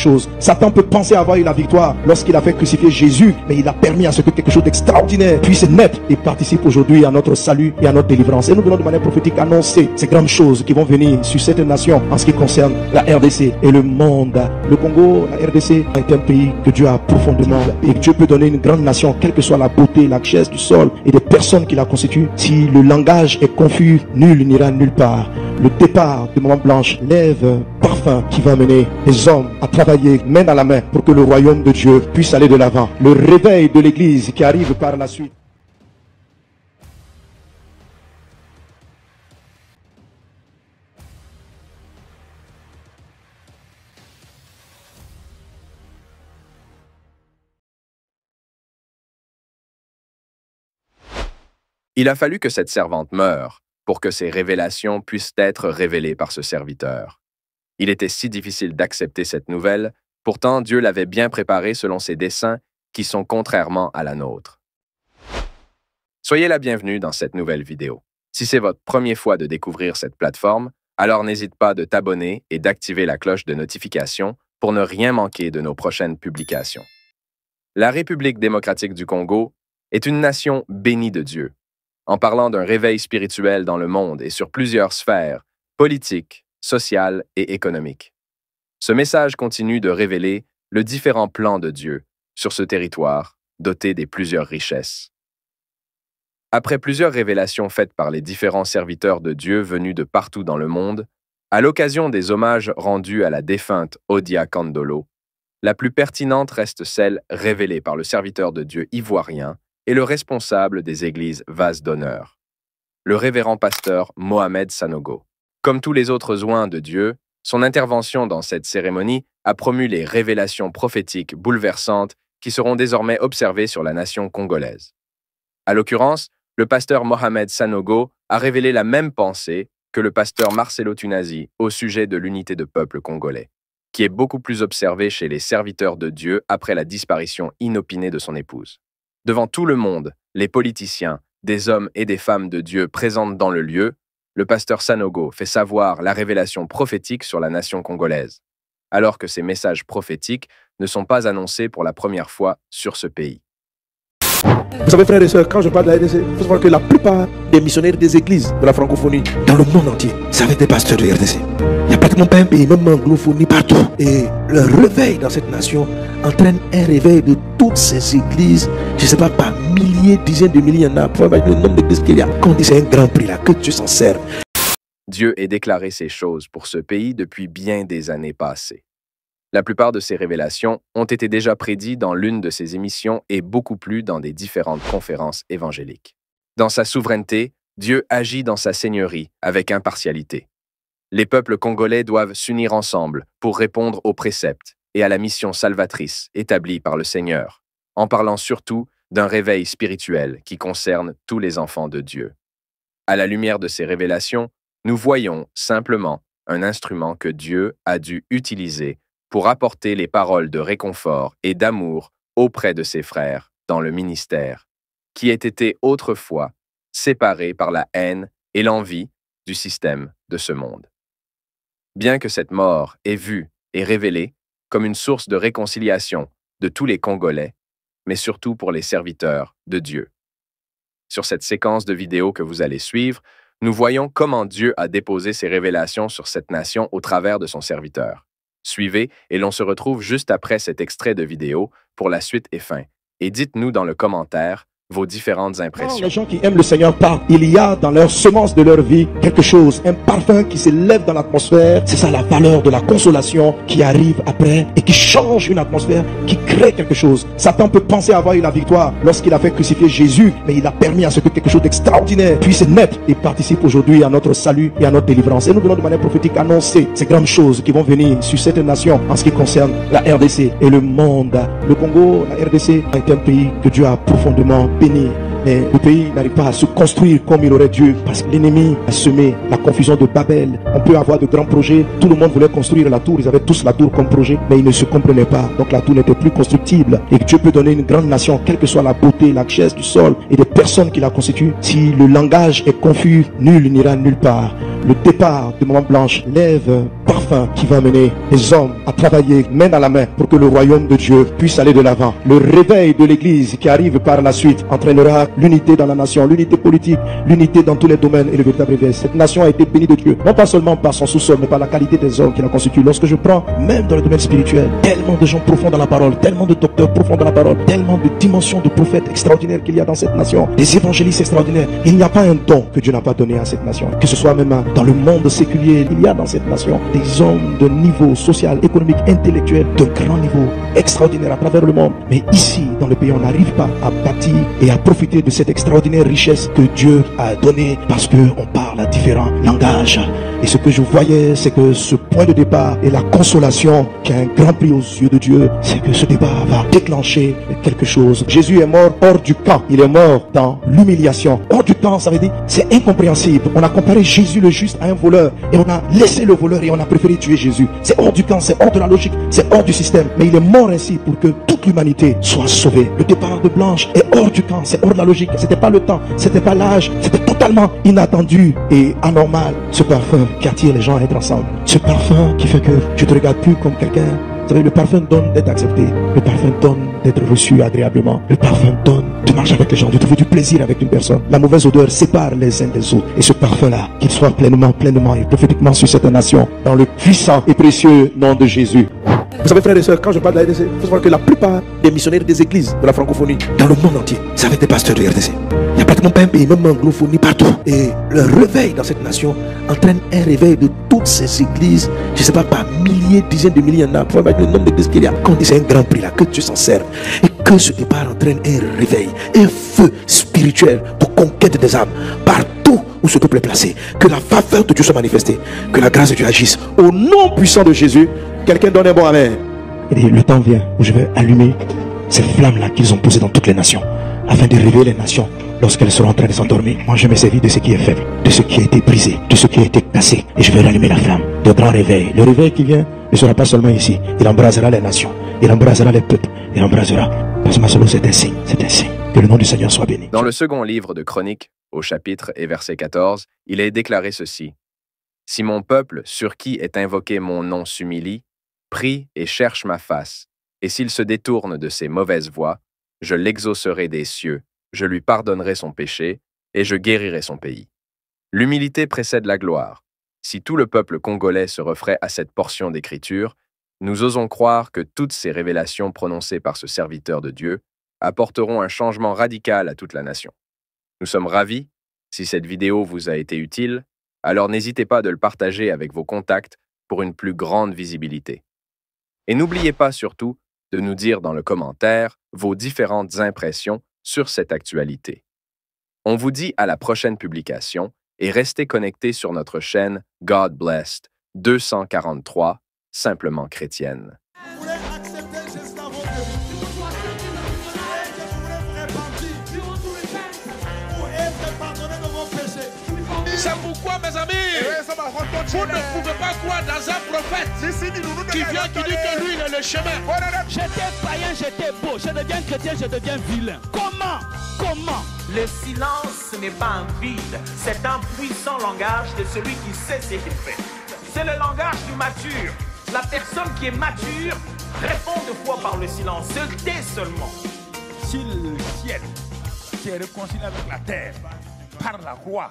chose. Satan peut penser avoir eu la victoire lorsqu'il a fait crucifier Jésus, mais il a permis à ce que quelque chose d'extraordinaire puisse naître et participe aujourd'hui à notre salut et à notre délivrance. Et nous venons de manière prophétique annoncer ces grandes choses qui vont venir sur cette nation en ce qui concerne la RDC et le monde. Le Congo, la RDC est un pays que Dieu a profondément, et Dieu peut donner une grande nation, quelle que soit la beauté, la richesse du sol et des personnes qui la constituent. Si le langage est confus, nul n'ira nulle part. Le départ de Maman Blanche lève parfum qui va mener les hommes à travailler main dans la main pour que le royaume de Dieu puisse aller de l'avant. Le réveil de l'Église qui arrive par la suite. Il a fallu que cette servante meure pour que ces révélations puissent être révélées par ce serviteur. Il était si difficile d'accepter cette nouvelle, pourtant Dieu l'avait bien préparée selon ses desseins qui sont contrairement à la nôtre. Soyez la bienvenue dans cette nouvelle vidéo. Si c'est votre première fois de découvrir cette plateforme, alors n'hésite pas de t'abonner et d'activer la cloche de notification pour ne rien manquer de nos prochaines publications. La République démocratique du Congo est une nation bénie de Dieu. En parlant d'un réveil spirituel dans le monde et sur plusieurs sphères, politiques, sociales et économiques. Ce message continue de révéler le différent plan de Dieu sur ce territoire doté des plusieurs richesses. Après plusieurs révélations faites par les différents serviteurs de Dieu venus de partout dans le monde, à l'occasion des hommages rendus à la défunte Odia Kandolo, la plus pertinente reste celle révélée par le serviteur de Dieu ivoirien et le responsable des églises Vase d'honneur, le révérend pasteur Mohamed Sanogo. Comme tous les autres oints de Dieu, son intervention dans cette cérémonie a promu les révélations prophétiques bouleversantes qui seront désormais observées sur la nation congolaise. À l'occurrence, le pasteur Mohamed Sanogo a révélé la même pensée que le pasteur Marcelo Tunazi au sujet de l'unité de peuple congolais, qui est beaucoup plus observée chez les serviteurs de Dieu après la disparition inopinée de son épouse. Devant tout le monde, les politiciens, des hommes et des femmes de Dieu présentes dans le lieu, le pasteur Sanogo fait savoir la révélation prophétique sur la nation congolaise, alors que ces messages prophétiques ne sont pas annoncés pour la première fois sur ce pays. Vous savez, frères et sœurs, quand je parle de la RDC, il faut savoir que la plupart des missionnaires des églises de la francophonie dans le monde entier, c'est avec des pasteurs de RDC. Il n'y a pratiquement pas un pays, même en anglophonie, partout. Et le réveil dans cette nation entraîne un réveil de toutes ces églises. Je ne sais pas, par milliers, dizaines de milliers, il y en a. Pour imaginer le nombre d'églises qu'il y a. Quand on dit c'est un grand prix là, que Dieu s'en sert. Dieu ait déclaré ces choses pour ce pays depuis bien des années passées. La plupart de ces révélations ont été déjà prédites dans l'une de ses émissions et beaucoup plus dans des différentes conférences évangéliques. Dans sa souveraineté, Dieu agit dans sa seigneurie avec impartialité. Les peuples congolais doivent s'unir ensemble pour répondre aux préceptes et à la mission salvatrice établie par le Seigneur, en parlant surtout d'un réveil spirituel qui concerne tous les enfants de Dieu. À la lumière de ces révélations, nous voyons simplement un instrument que Dieu a dû utiliser pour apporter les paroles de réconfort et d'amour auprès de ses frères dans le ministère, qui ait été autrefois séparés par la haine et l'envie du système de ce monde. Bien que cette mort est vue et révélée comme une source de réconciliation de tous les Congolais, mais surtout pour les serviteurs de Dieu. Sur cette séquence de vidéos que vous allez suivre, nous voyons comment Dieu a déposé ses révélations sur cette nation au travers de son serviteur. Suivez et l'on se retrouve juste après cet extrait de vidéo pour la suite et fin. Et dites-nous dans le commentaire vos différentes impressions. Les gens qui aiment le Seigneur parlent, il y a dans leur semence de leur vie quelque chose, un parfum qui s'élève dans l'atmosphère. C'est ça la valeur de la consolation qui arrive après et qui change une atmosphère, qui crée quelque chose. Satan peut penser avoir eu la victoire lorsqu'il a fait crucifier Jésus, mais il a permis à ce que quelque chose d'extraordinaire puisse naître et participe aujourd'hui à notre salut et à notre délivrance. Et nous venons de manière prophétique annoncer ces grandes choses qui vont venir sur cette nation en ce qui concerne la RDC et le monde. Le Congo, la RDC est un pays que Dieu a profondément béni. Mais le pays n'arrive pas à se construire comme il aurait dû parce que l'ennemi a semé la confusion de Babel. On peut avoir de grands projets. Tout le monde voulait construire la tour. Ils avaient tous la tour comme projet, mais ils ne se comprenaient pas. Donc la tour n'était plus constructible. Et Dieu peut donner une grande nation, quelle que soit la beauté, la richesse du sol et des personnes qui la constituent. Si le langage est confus, nul n'ira nulle part. Le départ de Maman Blanche lève parfum parfum qui va amener les hommes à travailler main dans la main pour que le royaume de Dieu puisse aller de l'avant. Le réveil de l'église qui arrive par la suite entraînera l'unité dans la nation, l'unité politique, l'unité dans tous les domaines et le véritable réveil. Cette nation a été bénie de Dieu, non pas seulement par son sous-sol, mais par la qualité des hommes qui la constituent. Lorsque je prends, même dans le domaine spirituel, tellement de gens profonds dans la parole, tellement de docteurs profonds dans la parole, tellement de dimensions de prophètes extraordinaires qu'il y a dans cette nation, des évangélistes extraordinaires. Il n'y a pas un don que Dieu n'a pas donné à cette nation. Que ce soit même dans le monde séculier, il y a dans cette nation des hommes de niveau social, économique, intellectuel, de grand niveau, extraordinaire à travers le monde. Mais ici, dans le pays, on n'arrive pas à bâtir et à profiter de cette extraordinaire richesse que Dieu a donnée parce qu'on parle à différents langages. Et ce que je voyais, c'est que ce point de départ et la consolation qui a un grand prix aux yeux de Dieu, c'est que ce débat va déclencher quelque chose. Jésus est mort hors du camp. Il est mort dans l'humiliation. Hors du camp, ça veut dire, c'est incompréhensible. On a comparé Jésus le juste à un voleur et on a laissé le voleur et on a préféré tuer Jésus. C'est hors du camp, c'est hors de la logique, c'est hors du système. Mais il est mort ainsi pour que toute l'humanité soit sauvée. Le départ de Blanche est hors du camp, c'est hors de la logique. C'était pas le temps, c'était pas l'âge, c'était totalement inattendu et anormal. Ce parfum qui attire les gens à être ensemble. Ce parfum qui fait que je te regarde plus comme quelqu'un. Vous savez, le parfum donne d'être accepté. Le parfum donne d'être reçu agréablement. Le parfum donne de marcher avec les gens, de trouver du plaisir avec une personne. La mauvaise odeur sépare les uns des autres. Et ce parfum-là, qu'il soit pleinement et prophétiquement sur cette nation, dans le puissant et précieux nom de Jésus. Vous savez, frères et sœurs, quand je parle de la RDC, il faut savoir que la plupart des missionnaires des églises de la francophonie, dans le monde entier, c'est avec des pasteurs de RDC. Il n'y a pratiquement pas un pays, même en anglophonie, partout. Et le réveil dans cette nation entraîne un réveil de toutes ces églises. Je ne sais pas, par milliers, dizaines de milliers, il y en a. Pour imaginer le nombre d'églises qu'il y a. Quand on dit c'est un grand prix là, que Dieu s'en serve. Et que ce départ entraîne un réveil, un feu spirituel pour conquête des âmes. Partout où ce peuple est placé. Que la faveur de Dieu soit manifestée. Que la grâce de Dieu agisse. Au nom puissant de Jésus, quelqu'un donne un bon amen. Et le temps vient où je vais allumer ces flammes-là qu'ils ont posées dans toutes les nations, afin de réveiller les nations lorsqu'elles seront en train de s'endormir. Moi, je me servis de ce qui est faible, de ce qui a été brisé, de ce qui a été cassé, et je vais rallumer la flamme de grand réveil. Le réveil qui vient ne sera pas seulement ici, il embrasera les nations, il embrasera les peuples, il embrasera. Parce que ma solo, c'est un signe. Que le nom du Seigneur soit béni. Dans le second livre de Chroniques, au chapitre et verset 14, il est déclaré ceci. « Si mon peuple, sur qui est invoqué mon nom, s'humilie, prie et cherche ma face, et s'il se détourne de ses mauvaises voies, je l'exaucerai des cieux, je lui pardonnerai son péché, et je guérirai son pays. » L'humilité précède la gloire. Si tout le peuple congolais se referait à cette portion d'écriture, nous osons croire que toutes ces révélations prononcées par ce serviteur de Dieu apporteront un changement radical à toute la nation. Nous sommes ravis. Si cette vidéo vous a été utile, alors n'hésitez pas de le partager avec vos contacts pour une plus grande visibilité. Et n'oubliez pas surtout de nous dire dans le commentaire vos différentes impressions sur cette actualité. On vous dit à la prochaine publication et restez connectés sur notre chaîne God Blessed 243, simplement chrétienne. C'est pourquoi, mes amis, vous ne pouvez pas croire dans un prophète qui vient, qui dit que lui, il est le chemin. J'étais païen, j'étais beau. Je deviens chrétien, je deviens vilain. Comment? Le silence n'est pas un vide, c'est un puissant langage de celui qui sait ce qu'il fait. C'est le langage du mature. La personne qui est mature répond de foi par le silence, se tait seulement. Si le ciel qui est réconcilié avec la terre par la croix